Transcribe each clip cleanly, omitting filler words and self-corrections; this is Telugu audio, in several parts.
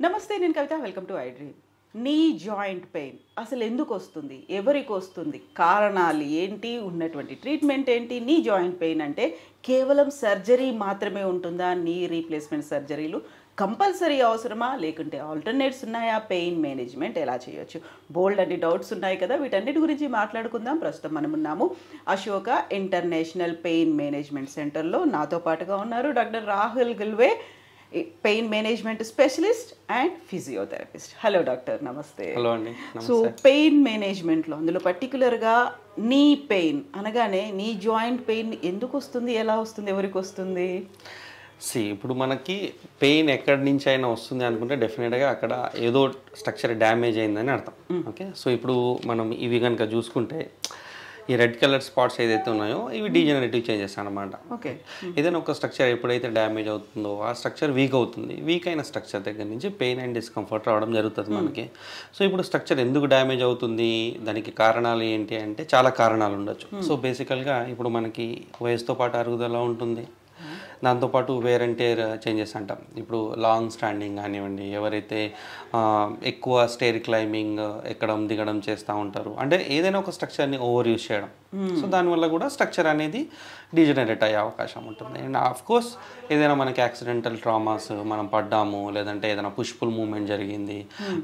నమస్తే, నేను Kavitha. Welcome to iDream. నీ జాయింట్ పెయిన్ అసలు ఎందుకు వస్తుంది, ఎవరికి వస్తుంది, కారణాలు ఏంటి, ఉన్నటువంటి ట్రీట్మెంట్ ఏంటి? నీ జాయింట్ పెయిన్ అంటే కేవలం సర్జరీ మాత్రమే ఉంటుందా? నీ రీప్లేస్మెంట్ సర్జరీలు కంపల్సరీ అవసరమా, లేకుంటే ఆల్టర్నేట్స్ ఉన్నాయా? పెయిన్ మేనేజ్మెంట్ ఎలా చేయొచ్చు? బోల్డ్ అన్ని డౌట్స్ ఉన్నాయి కదా, వీటన్నిటి గురించి మాట్లాడుకుందాం. ప్రస్తుతం మనం ఉన్నాము అశోక ఇంటర్నేషనల్ పెయిన్ మేనేజ్మెంట్ సెంటర్లో. నాతో పాటుగా ఉన్నారు doctor Rahul Gilve, pain management specialist and physiotherapist. Hello doctor, నమస్తే. హలో అండి. సో పెయిన్ మేనేజ్మెంట్లో అందులో పర్టికులర్గా నీ పెయిన్ అనగానే నీ జాయింట్ పెయిన్ ఎందుకు వస్తుంది, ఎలా వస్తుంది, ఎవరికి వస్తుంది? ఇప్పుడు మనకి పెయిన్ ఎక్కడి నుంచి అయినా వస్తుంది అనుకుంటే డెఫినెట్గా అక్కడ ఏదో స్ట్రక్చర్ డ్యామేజ్ అయిందని అర్థం. ఓకే, సో ఇప్పుడు మనం ఇవి కనుక చూసుకుంటే ఈ రెడ్ కలర్ స్పాట్స్ ఏదైతే ఉన్నాయో ఇవి డీజనరేటివ్ చేంజెస్ అనమాట. ఓకే, ఏదైనా ఒక స్ట్రక్చర్ ఎప్పుడైతే డ్యామేజ్ అవుతుందో ఆ స్ట్రక్చర్ వీక్ అవుతుంది. వీక్ అయిన స్ట్రక్చర్ దగ్గర నుంచి పెయిన్ అండ్ డిస్కంఫర్ట్ రావడం జరుగుతుంది మనకి. సో ఇప్పుడు స్ట్రక్చర్ ఎందుకు డ్యామేజ్ అవుతుంది, దానికి కారణాలు ఏంటి అంటే చాలా కారణాలు ఉండొచ్చు. సో బేసికల్గా ఇప్పుడు మనకి వయసుతో పాటు అరుగుదల ఉంటుంది, దాంతోపాటు వేర్ అండ్ టేర్ చేంజెస్ అంటాం. ఇప్పుడు లాంగ్ స్టాండింగ్ కానివ్వండి, ఎవరైతే ఎక్కువ స్టేర్ క్లైంబింగ్ ఎక్కడం దిగడం చేస్తూ ఉంటారు, అంటే ఏదైనా ఒక స్ట్రక్చర్ని ఓవర్ యూజ్ చేయడం, సో దానివల్ల కూడా స్ట్రక్చర్ అనేది డీజనరేట్ అయ్యే అవకాశం ఉంటుంది. అండ్ ఆఫ్ కోర్స్ ఏదైనా మనకి యాక్సిడెంటల్ ట్రామాస్, మనం పడ్డాము, లేదంటే ఏదైనా పుష్పుల్ మూవ్మెంట్ జరిగింది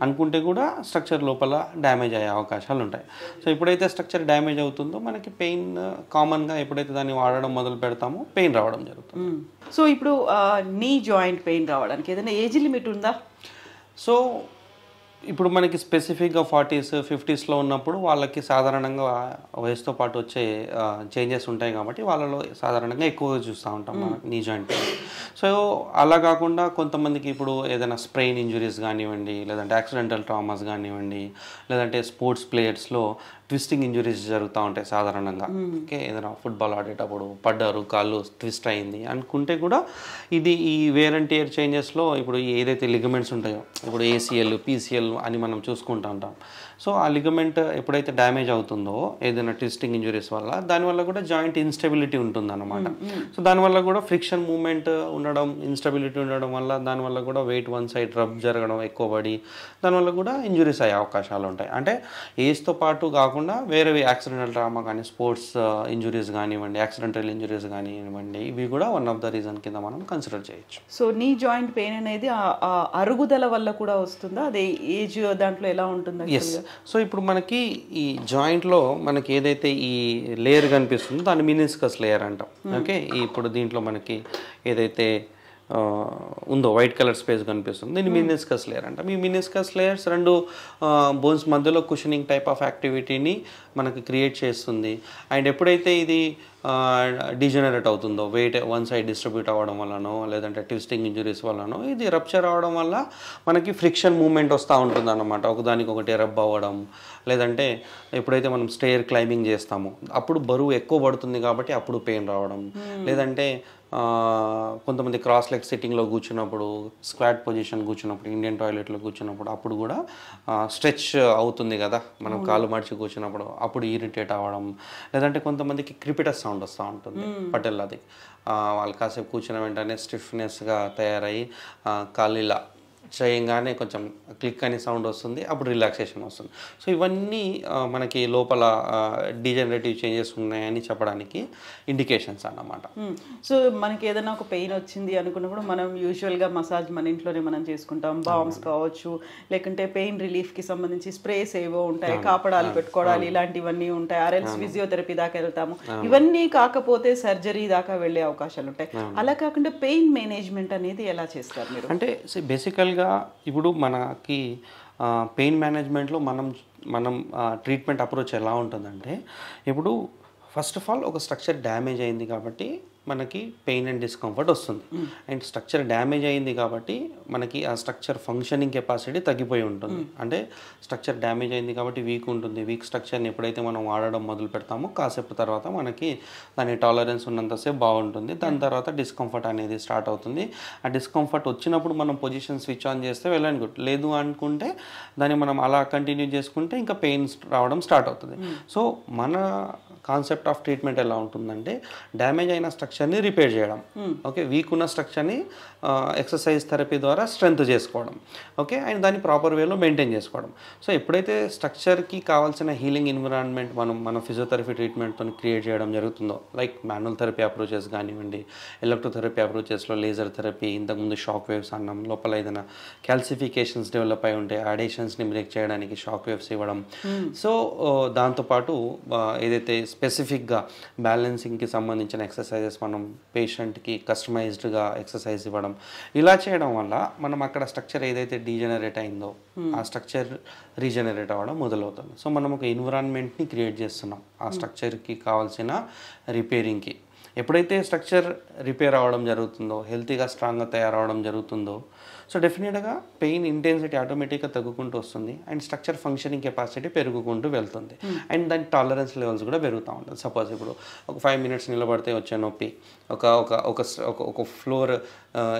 అనుకుంటే కూడా స్ట్రక్చర్ లోపల డ్యామేజ్ అయ్యే అవకాశాలు ఉంటాయి. సో ఎప్పుడైతే స్ట్రక్చర్ డ్యామేజ్ అవుతుందో మనకి పెయిన్ కామన్గా ఎప్పుడైతే దాన్ని వాడడం మొదలు పెడతామో పెయిన్ రావడం జరుగుతుంది. సో ఇప్పుడు నీ జాయింట్ పెయిన్ రావడానికి ఏదైనా ఏజ్ లిమిట్ ఉందా? సో ఇప్పుడు మనకి స్పెసిఫిక్గా 40s 50sలో ఉన్నప్పుడు వాళ్ళకి సాధారణంగా వయసుతో పాటు వచ్చే చేంజెస్ ఉంటాయి కాబట్టి వాళ్ళలో సాధారణంగా ఎక్కువగా చూస్తూ ఉంటాం మనం నీ జాయింట్ పెయిన్. సో అలా కాకుండా కొంతమందికి ఇప్పుడు ఏదైనా స్ప్రెయిన్ ఇంజురీస్ కానివ్వండి, లేదంటే యాక్సిడెంటల్ ట్రామాస్ కానివ్వండి, లేదంటే స్పోర్ట్స్ ప్లేయర్స్లో ట్విస్టింగ్ ఇంజురీస్ జరుగుతూ ఉంటాయి సాధారణంగా. ఓకే, ఏదైనా ఫుట్బాల్ ఆడేటప్పుడు పడ్డారు, కాళ్ళు ట్విస్ట్ అయింది అనుకుంటే కూడా ఇది ఈ వేర్ అండ్ టేర్ చేంజెస్లో ఇప్పుడు ఏదైతే లిగమెంట్స్ ఉంటాయో, ఇప్పుడు ACL PCL అని మనం చూసుకుంటూ ఉంటాం. సో ఆ లిగమెంట్ ఎప్పుడైతే డ్యామేజ్ అవుతుందో ఏదైనా ట్విస్టింగ్ ఇంజురీస్ వల్ల, దానివల్ల కూడా జాయింట్ ఇన్స్టెబిలిటీ ఉంటుంది అన్నమాట. సో దానివల్ల కూడా ఫ్రిక్షన్ మూమెంట్ ఉండడం, ఇన్స్టెబిలిటీ ఉండడం వల్ల దానివల్ల కూడా వెయిట్ వన్ సైడ్ రబ్ జరగడం ఎక్కువ పడి దానివల్ల కూడా ఇంజురీస్ అయ్యే అవకాశాలు ఉంటాయి. అంటే ఏజ్తో పాటు కాకుండా వేరే యాక్సిడెంటల్ ట్రామా కానీ, స్పోర్ట్స్ ఇంజురీస్ కానివ్వండి, యాక్సిడెంటల్ ఇంజురీస్ కానివ్వండి, ఇవి కూడా వన్ ఆఫ్ ద రీజన్ కింద మనం కన్సిడర్ చేయొచ్చు. సో నీ జాయింట్ పెయిన్ అనేది అరుగుదల వల్ల కూడా వస్తుందా? అదే ఏజ్ దాంట్లో ఎలా ఉంటుంది? ఎస్. సో ఇప్పుడు మనకి ఈ జాయింట్లో మనకి ఏదైతే ఈ లేయర్ కనిపిస్తుందో దాన్ని మినిస్కస్ లేయర్ అంటాం. ఓకే, ఇప్పుడు దీంట్లో మనకి ఏదైతే ఉందో వైట్ కలర్ స్పేస్ కనిపిస్తుంది, దీన్ని మినిస్కస్ లేయర్ అంటాం. ఈ మినిస్కస్ లేయర్స్ రెండు బోన్స్ మధ్యలో కుషనింగ్ టైప్ ఆఫ్ యాక్టివిటీని మనకి క్రియేట్ చేస్తుంది. అండ్ ఎప్పుడైతే ఇది డిజనరేట్ అవుతుందో, వెయిట్ వన్ సైడ్ డిస్ట్రిబ్యూట్ అవ్వడం వల్లనో, లేదంటే ట్విస్టింగ్ ఇంజురీస్ వల్లనో, ఇది రప్చర్ అవ్వడం వల్ల మనకి ఫ్రిక్షన్ మూమెంట్ వస్తూ ఉంటుంది అన్నమాట. ఒకదానికి ఒకటి రబ్ అవ్వడం, లేదంటే ఎప్పుడైతే మనం స్టేర్ క్లైంబింగ్ చేస్తామో అప్పుడు బరువు ఎక్కువ పడుతుంది కాబట్టి అప్పుడు పెయిన్ రావడం, లేదంటే కొంతమంది క్రాస్ లెగ్ సిట్టింగ్లో కూర్చున్నప్పుడు, స్క్వాట్ పొజిషన్ కూర్చున్నప్పుడు, ఇండియన్ టాయిలెట్లో కూర్చున్నప్పుడు అప్పుడు కూడా స్ట్రెచ్ అవుతుంది కదా మనం కాళ్ళు మడిచి కూర్చున్నప్పుడు, అప్పుడు ఇరిటేట్ అవ్వడం, లేదంటే కొంతమందికి క్రిపిటస్ సౌండ్ వస్తూ ఉంటుంది పటెల్లది. వాళ్ళు కాసేపు కూర్చున్న వెంటనే స్టిఫ్నెస్గా తయారయ్యి కాళ్ళు ఇలా చేయంగానే కొంచెం క్లిక్ అనే సౌండ్ వస్తుంది, అప్పుడు రిలాక్సేషన్ వస్తుంది. సో ఇవన్నీ మనకి లోపల డీజనరేటివ్ చేంజెస్ ఉన్నాయని చెప్పడానికి ఇండికేషన్స్ అన్నమాట. సో మనకి ఏదైనా ఒక పెయిన్ వచ్చింది అనుకున్నప్పుడు మనం యూజువల్గా మసాజ్ మన ఇంట్లోనే మనం చేసుకుంటాం. బామ్స్ కావచ్చు, లేకుంటే పెయిన్ రిలీఫ్కి సంబంధించి స్ప్రేస్ ఏవో ఉంటాయి, కాపడాలు పెట్టుకోవడాలు ఇలాంటివన్నీ ఉంటాయి. ఆర్ఎల్స్ ఫిజియోథెరపీ దాకా వెళ్తాము. ఇవన్నీ కాకపోతే సర్జరీ దాకా వెళ్ళే అవకాశాలు ఉంటాయి. అలా కాకుండా పెయిన్ మేనేజ్మెంట్ అనేది ఎలా చేస్తారు మీరు? అంటే బేసికల్గా ఇప్పుడు మనకి పెయిన్ మేనేజ్మెంట్లో మనం ట్రీట్మెంట్ అప్రోచ్ ఎలా ఉంటుందంటే, ఇప్పుడు ఫస్ట్ ఆఫ్ ఆల్ ఒక స్ట్రక్చర్ డ్యామేజ్ అయింది కాబట్టి మనకి పెయిన్ అండ్ డిస్కంఫర్ట్ వస్తుంది. అండ్ స్ట్రక్చర్ డ్యామేజ్ అయింది కాబట్టి మనకి ఆ స్ట్రక్చర్ ఫంక్షనింగ్ కెపాసిటీ తగ్గిపోయి ఉంటుంది. అంటే స్ట్రక్చర్ డ్యామేజ్ అయింది కాబట్టి వీక్ ఉంటుంది. వీక్ స్ట్రక్చర్ని ఎప్పుడైతే మనం వాడడం మొదలు పెడతామో కాసేపు తర్వాత మనకి దాని టాలరెన్స్ ఉన్నంతసేపు బాగుంటుంది. దాని తర్వాత డిస్కంఫర్ట్ అనేది స్టార్ట్ అవుతుంది. ఆ డిస్కంఫర్ట్ వచ్చినప్పుడు మనం పొజిషన్ స్విచ్ ఆన్ చేస్తే వెల్ అండ్ గుడ్, లేదు అనుకుంటే దాన్ని మనం అలా కంటిన్యూ చేసుకుంటే ఇంకా పెయిన్ రావడం స్టార్ట్ అవుతుంది. సో మన కాన్సెప్ట్ ఆఫ్ ట్రీట్మెంట్ ఎలా ఉంటుందంటే, డ్యామేజ్ అయిన స్ట్రక్చర్ స్ట్రక్చర్ని రిపేర్ చేయడం, ఓకే, వీక్ ఉన్న స్ట్రక్చర్ని ఎక్సర్సైజ్ థెరపీ ద్వారా స్ట్రెంత్ చేసుకోవడం, ఓకే, అండ్ దాన్ని ప్రాపర్ వేలో మెయింటైన్ చేసుకోవడం. సో ఎప్పుడైతే స్ట్రక్చర్కి కావాల్సిన హీలింగ్ ఎన్విరాన్మెంట్ మన ఫిజియోథెరపీ ట్రీట్మెంట్తో క్రియేట్ చేయడం జరుగుతుందో, లైక్ మాన్యువల్ థెరపీ అప్రోచెస్ కానివ్వండి, ఎలక్ట్రోథెరపీ అప్రోచెస్లో లేజర్ థెరపీ, ఇంతకుముందు షాక్ వేవ్స్ అన్నాం, లోపల ఏదైనా క్యాల్సిఫికేషన్స్ డెవలప్ అయి ఉంటే అడేషన్స్ని బ్రేక్ చేయడానికి షాక్ వేవ్స్ ఇవ్వడం. సో దాంతోపాటు ఏదైతే స్పెసిఫిక్గా బ్యాలెన్సింగ్కి సంబంధించిన ఎక్సర్సైజెస్ మనం పేషెంట్కి కస్టమైజ్డ్గా ఎక్సర్సైజ్ ఇవ్వడం, ఇలా చేయడం వల్ల మనం అక్కడ స్ట్రక్చర్ ఏదైతే డీజనరేట్ అయిందో ఆ స్ట్రక్చర్ రీజనరేట్ అవ్వడం మొదలవుతుంది. సో మనం ఒక ఎన్విరాన్మెంట్ని క్రియేట్ చేస్తున్నాం ఆ స్ట్రక్చర్కి కావాల్సిన రిపేరింగ్కి. ఎప్పుడైతే స్ట్రక్చర్ రిపేర్ అవ్వడం జరుగుతుందో, హెల్తీగా స్ట్రాంగ్గా తయారవడం జరుగుతుందో, సో డెఫినెట్గా పెయిన్ ఇంటెన్సిటీ ఆటోమేటిక్గా తగ్గుకుంటూ వస్తుంది అండ్ స్ట్రక్చర్ ఫంక్షనింగ్ కెపాసిటీ పెరుగుకుంటూ వెళ్తుంది అండ్ దాని టాలరెన్స్ లెవెల్స్ కూడా పెరుగుతూ ఉంటుంది. సపోజ్ ఇప్పుడు ఒక 5 minutes నిలబడితే వచ్చే నొప్పి, ఒక ఫ్లోర్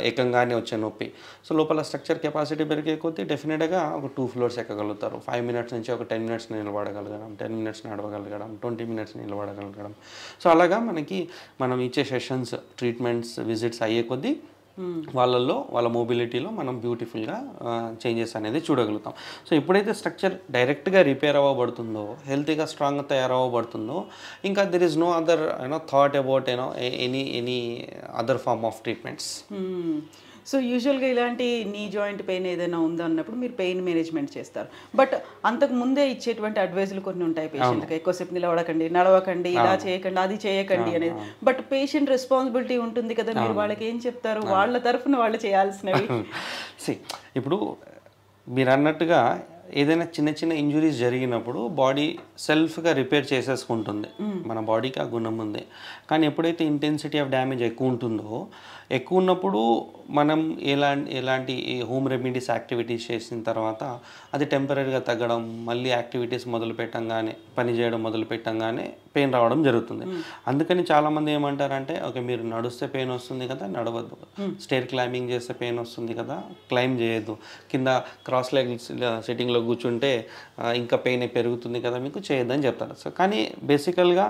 ఏకంగానే వచ్చే నొప్పి, సో లోపల స్ట్రక్చర్ కెపాసిటీ పెరిగే కొద్దీ డెఫినెట్గా ఒక 2 floors ఎక్కగలుగుతారు. 5 minutes నుంచి ఒక 10 minutes నిలబడగలగడం, 10 minutes నడవగలగడం, 20 minutes నిలబడగలగడం. సో అలాగా మనం ఇచ్చే సెషన్స్, ట్రీట్మెంట్స్, విజిట్స్ అయ్యే కొద్దీ వాళ్ళ మొబిలిటీలో మనం బ్యూటిఫుల్గా చేంజెస్ అనేది చూడగలుగుతాం. సో ఎప్పుడైతే స్ట్రక్చర్ డైరెక్ట్గా రిపేర్ అవ్వబడుతుందో, హెల్తీగా స్ట్రాంగ్గా తయారవ్వబడుతుందో, ఇంకా there is no other thought about any other form of treatments. So యూజువల్గా ఇలాంటి నీ జాయింట్ పెయిన్ ఏదైనా ఉందన్నప్పుడు మీరు పెయిన్ మేనేజ్మెంట్ చేస్తారు. బట్ అంతకు ముందే ఇచ్చేటువంటి అడ్వైజులు కొన్ని ఉంటాయి పేషెంట్కి, ఎక్కువసేపు నిలబడకండి, నడవకండి, ఇలా చేయకండి, అది చేయకండి అనేది. బట్ పేషెంట్ రెస్పాన్సిబిలిటీ ఉంటుంది కదా, మీరు వాళ్ళకి ఏం చెప్తారు? వాళ్ళ తరఫున వాళ్ళు చేయాల్సినవి. ఇప్పుడు మీరు అన్నట్టుగా ఏదైనా చిన్న చిన్న ఇంజురీస్ జరిగినప్పుడు బాడీ సెల్ఫ్గా రిపేర్ చేసేసుకుంటుంది, మన బాడీకి ఆ గుణం ఉంది. కానీ ఎప్పుడైతే ఇంటెన్సిటీ ఆఫ్ డ్యామేజ్ ఎక్కువ ఉంటుందో, ఎక్కువ ఉన్నప్పుడు మనం ఎలాంటి హోమ్ రెమెడీస్ యాక్టివిటీస్ చేసిన తర్వాత అది టెంపరీగా తగ్గడం, మళ్ళీ యాక్టివిటీస్ పని చేయడం మొదలు పెట్టంగానే పెయిన్ రావడం జరుగుతుంది. అందుకని చాలామంది ఏమంటారంటే, ఓకే మీరు నడుస్తే పెయిన్ వస్తుంది కదా, నడవద్దు, స్టేర్ క్లైంబింగ్ చేస్తే పెయిన్ వస్తుంది కదా, క్లైంబ్ చేయొద్దు, కింద క్రాస్ లెగ్ సిట్టింగ్లో కూర్చుంటే ఇంకా పెయిన్ పెరుగుతుంది కదా, మీకు చేయొద్దని చెప్తారు. సో కానీ బేసికల్గా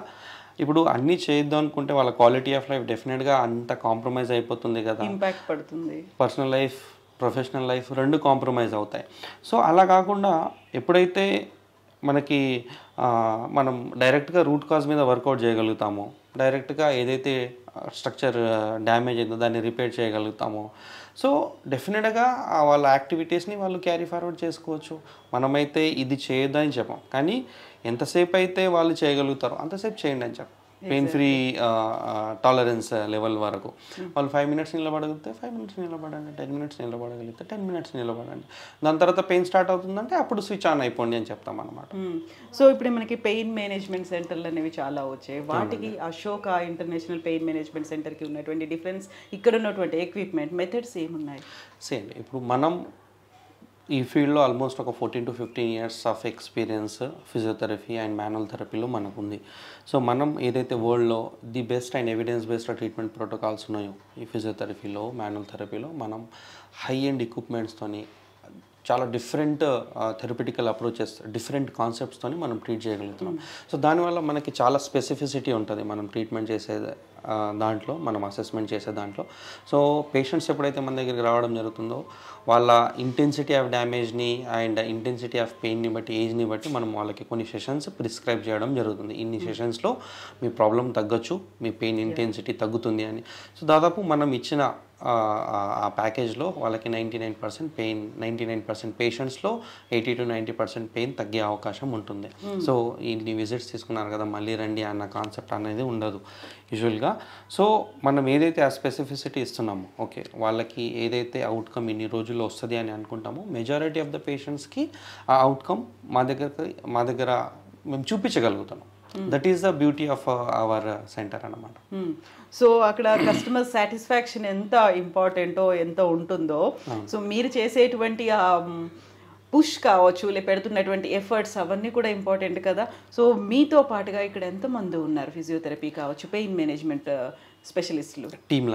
ఇప్పుడు అన్నీ చేయొద్దు అనుకుంటే వాళ్ళ క్వాలిటీ ఆఫ్ లైఫ్ డెఫినెట్గా అంత కాంప్రమైజ్ అయిపోతుంది కదా, ఇంపాక్ట్ పడుతుంది. పర్సనల్ లైఫ్, ప్రొఫెషనల్ లైఫ్ రెండు కాంప్రమైజ్ అవుతాయి. సో అలా కాకుండా ఎప్పుడైతే మనం డైరెక్ట్గా రూట్ కాజ్ మీద వర్కౌట్ చేయగలుగుతామో, డైరెక్ట్గా ఏదైతే స్ట్రక్చర్ డ్యామేజ్ అయిందో దాన్ని రిపేర్ చేయగలుగుతామో, సో డెఫినెట్గా వాళ్ళ యాక్టివిటీస్ని వాళ్ళు క్యారీ ఫార్వర్డ్ చేసుకోవచ్చు. మనమైతే ఇది చేయొద్దని చెప్పాం, కానీ ఎంతసేపు అయితే వాళ్ళు చేయగలుగుతారో అంతసేపు చేయండి అని చెప్పాం. పెయిన్ ఫ్రీ టాలరెన్స్ లెవెల్ వరకు వాళ్ళు 5 minutes నిలబడగలిగితే 5 minutes నిలబడండి, 10 minutes నిలబడగలిగితే 10 minutes నిలబడండి. దాని తర్వాత పెయిన్ స్టార్ట్ అవుతుందంటే అప్పుడు స్విచ్ ఆన్ అయిపోండి అని చెప్తాం అన్నమాట. సో ఇప్పుడు మనకి పెయిన్ మేనేజ్మెంట్ సెంటర్లు అనేవి చాలా వచ్చాయి. వాటికి అశోక ఇంటర్నేషనల్ పెయిన్ మేనేజ్మెంట్ సెంటర్కి ఉన్నటువంటి డిఫరెన్స్, ఇక్కడ ఉన్నటువంటి ఎక్విప్మెంట్, మెథడ్స్ ఏమున్నాయి? సేమ్ ఇప్పుడు మనం ఈ ఫీల్డ్లో ఆల్మోస్ట్ ఒక 14 to 15 years of experience physiotherapy and manual థెరపీలో మనకు ఉంది. సో మనం ఏదైతే వరల్డ్లో the best and evidence based treatment protocols ఉన్నాయో ఈ ఫిజియోథెరపీలో, మాన్యువల్ థెరపీలో మనం హై ఎండ్ ఎక్విప్మెంట్స్తోని చాలా డిఫరెంట్ థెరపిటికల్ అప్రోచెస్, డిఫరెంట్ కాన్సెప్ట్స్తో మనం ట్రీట్ చేయగలుగుతున్నాం. సో దానివల్ల మనకి చాలా స్పెసిఫిసిటీ ఉంటుంది మనం ట్రీట్మెంట్ చేసే దాంట్లో, మనం అసెస్మెంట్ చేసే దాంట్లో. సో పేషెంట్స్ ఎప్పుడైతే మన దగ్గరికి రావడం జరుగుతుందో వాళ్ళ ఇంటెన్సిటీ ఆఫ్ డ్యామేజ్ని అండ్ ఇంటెన్సిటీ ఆఫ్ పెయిన్ని బట్టి, ఏజ్ని బట్టి మనం వాళ్ళకి కొన్ని సెషన్స్ ప్రిస్క్రైబ్ చేయడం జరుగుతుంది. ఇన్ని సెషన్స్లో మీ ప్రాబ్లం తగ్గొచ్చు, మీ పెయిన్ ఇంటెన్సిటీ తగ్గుతుంది అని. సో దాదాపు మనం ఇచ్చిన ఆ ప్యాకేజ్లో వాళ్ళకి 99% పెయిన్, 99% పేషెంట్స్లో 80 to 90% పెయిన్ తగ్గే అవకాశం ఉంటుంది. సో ఇన్ని విజిట్స్ తీసుకున్నారు కదా మళ్ళీ రండి అన్న కాన్సెప్ట్ అనేది ఉండదు యూజువల్గా. సో మనం ఏదైతే ఆ స్పెసిఫిసిటీ ఇస్తున్నామో, ఓకే వాళ్ళకి ఏదైతే అవుట్కమ్ ఇన్ని రోజుల్లో వస్తుంది అని అనుకుంటామో, మెజారిటీ ఆఫ్ ద పేషెంట్స్కి ఆ అవుట్కమ్ మా దగ్గర మేము చూపించగలుగుతాం. That is the beauty of our centre అన్నమాట. సో అక్కడ కస్టమర్ సాటిస్ఫాక్షన్ ఎంత ఇంపార్టెంటో, ఎంత ఉంటుందో, సో మీరు చేసేటువంటి పుష్ కావచ్చు, లే పెడుతున్నటువంటి ఎఫర్ట్స్ అవన్నీ కూడా ఇంపార్టెంట్ కదా. సో మీతో పాటుగా ఇక్కడ ఎంతమంది ఉన్నారు ఫిజియోథెరపీ కావచ్చు, పెయిన్ మేనేజ్మెంట్ స్పెషలిస్టులు? టీమ్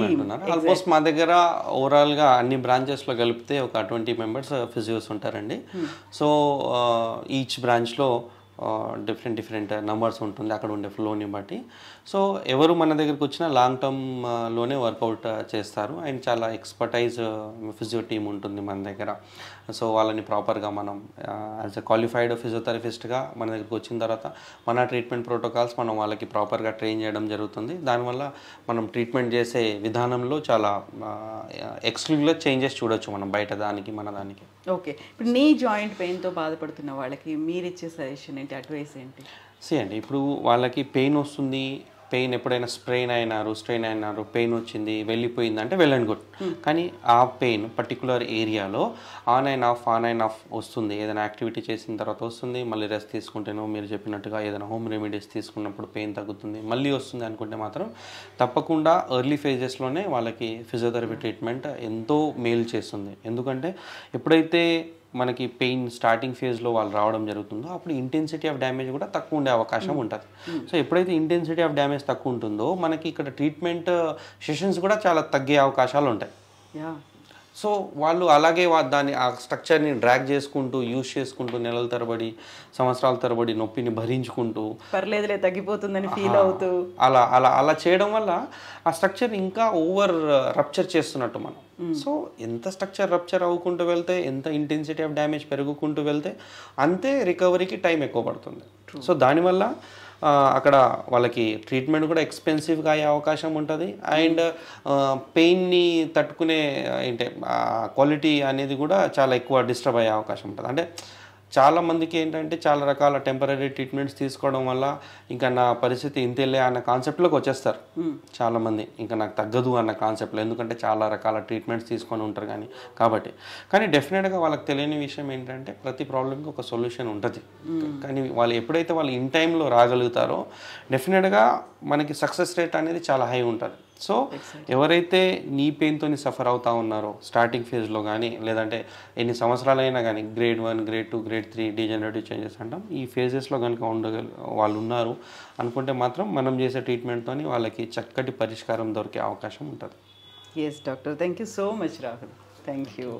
అంటున్నారు. ఆల్మోస్ట్ మా దగ్గర ఓవరాల్గా అన్ని బ్రాంచెస్లో కలిపితే ఒక 20 members ఫిజియోస్ ఉంటారండి. సో ఈచ్ బ్రాంచ్లో డిఫరెంట్ నెంబర్స్ ఉంటుంది అక్కడ ఉండే ఫ్లోని బట్టి. సో ఎవరు మన దగ్గరికి వచ్చినా లాంగ్ టర్మ్లోనే వర్కౌట్ చేస్తారు. అండ్ చాలా ఎక్స్పర్టైజ్ ఫిజియో టీమ్ ఉంటుంది మన దగ్గర. సో వాళ్ళని ప్రాపర్గా మనం యాజ్ ఎ క్వాలిఫైడ్ ఫిజియోథెరపిస్ట్గా మన దగ్గరికి వచ్చిన తర్వాత మన ట్రీట్మెంట్ ప్రోటోకాల్స్ మనం వాళ్ళకి ప్రాపర్గా ట్రైన్ చేయడం జరుగుతుంది. దానివల్ల మనం ట్రీట్మెంట్ చేసే విధానంలో చాలా ఎక్స్క్లూజివ్గా చేంజెస్ చూడొచ్చు మనం బయట దానికి మన దానికి. ఓకే, ఇప్పుడు నీ జాయింట్ పెయిన్తో బాధపడుతున్న వాళ్ళకి మీరు ఇచ్చే సజెషన్ ఏంటి, అడ్వైస్ ఏంటి? అండి ఇప్పుడు వాళ్ళకి పెయిన్ వస్తుంది, పెయిన్ ఎప్పుడైనా స్ట్రెయిన్ అయినారు, పెయిన్ వచ్చింది వెళ్ళిపోయింది అంటే వెల్ అండ్ గుడ్. కానీ ఆ పెయిన్ పర్టికులర్ ఏరియాలో ఆన్ అండ్ ఆఫ్ వస్తుంది. ఏదైనా యాక్టివిటీ చేసిన తర్వాత వస్తుంది, మళ్ళీ రెస్ట్ తీసుకుంటేనో మీరు చెప్పినట్టుగా ఏదైనా హోమ్ రెమెడీస్ తీసుకున్నప్పుడు పెయిన్ తగ్గుతుంది, మళ్ళీ వస్తుంది అనుకుంటే మాత్రం తప్పకుండా ఎర్లీ ఫేజెస్లోనే వాళ్ళకి ఫిజియోథెరపీ ట్రీట్మెంట్ ఎంతో మేలు చేస్తుంది. ఎందుకంటే ఎప్పుడైతే మనకి పెయిన్ స్టార్టింగ్ ఫేజ్లో వాళ్ళు రావడం జరుగుతుందో అప్పుడు ఇంటెన్సిటీ ఆఫ్ డ్యామేజ్ కూడా తక్కువ ఉండే అవకాశం ఉంటుంది. సో ఎప్పుడైతే ఇంటెన్సిటీ ఆఫ్ డ్యామేజ్ తక్కువ ఉంటుందో మనకి ఇక్కడ ట్రీట్మెంట్ సెషన్స్ కూడా చాలా తగ్గే అవకాశాలు ఉంటాయి. సో వాళ్ళు అలాగే దాన్ని ఆ స్ట్రక్చర్ని డ్రాగ్ చేసుకుంటూ యూజ్ చేసుకుంటూ నెలల తరబడి సంవత్సరాల తరబడి నొప్పిని భరించుకుంటూ పర్లేదులే తగ్గిపోతుందని ఫీల్ అవుతూ అలా చేయడం వల్ల ఆ స్ట్రక్చర్ ఇంకా ఓవర్ రప్చర్ చేస్తున్నట్టు మనం. సో ఎంత స్ట్రక్చర్ రప్చర్ అవ్వుకుంటూ వెళ్తే, ఎంత ఇంటెన్సిటీ ఆఫ్ డ్యామేజ్ పెరుగుకుంటూ వెళ్తే అంతే రికవరీకి టైం ఎక్కువ పడుతుంది. సో దానివల్ల అక్కడ వాళ్ళకి ట్రీట్మెంట్ కూడా ఎక్స్పెన్సివ్గా అయ్యే అవకాశం ఉంటుంది. అండ్ పెయిన్ని తట్టుకునే ఏంటే క్వాలిటీ అనేది కూడా చాలా ఎక్కువ డిస్టర్బ్ అయ్యే అవకాశం ఉంటుంది. అంటే చాలామందికి ఏంటంటే చాలా రకాల టెంపరీ ట్రీట్మెంట్స్ తీసుకోవడం వల్ల ఇంకా నా పరిస్థితి ఇంతేలే అన్న కాన్సెప్ట్లోకి వచ్చేస్తారు చాలామంది. ఇంకా నాకు తగ్గదు అన్న కాన్సెప్ట్లో, ఎందుకంటే చాలా రకాల ట్రీట్మెంట్స్ తీసుకొని ఉంటారు కానీ డెఫినెట్గా వాళ్ళకి తెలియని విషయం ఏంటంటే ప్రతి ప్రాబ్లమ్కి ఒక సొల్యూషన్ ఉంటుంది. కానీ వాళ్ళు ఎప్పుడైతే వాళ్ళు ఇన్ టైంలో రాగలుగుతారో డెఫినెట్గా మనకి సక్సెస్ రేట్ అనేది చాలా హై ఉంటుంది. సో ఎవరైతే నీ పెయిన్తో సఫర్ అవుతూ ఉన్నారో స్టార్టింగ్ ఫేజ్లో కానీ లేదంటే ఎన్ని సంవత్సరాలైనా కానీ grade 1, grade 2, grade 3 degenerative changes అంటాం, ఈ ఫేజెస్లో కనుక వాళ్ళు ఉన్నారు అనుకుంటే మాత్రం మనం చేసే ట్రీట్మెంట్తో వాళ్ళకి చక్కటి పరిష్కారం దొరికే అవకాశం ఉంటుంది. Yes doctor, thank you so much Rahul, thank you.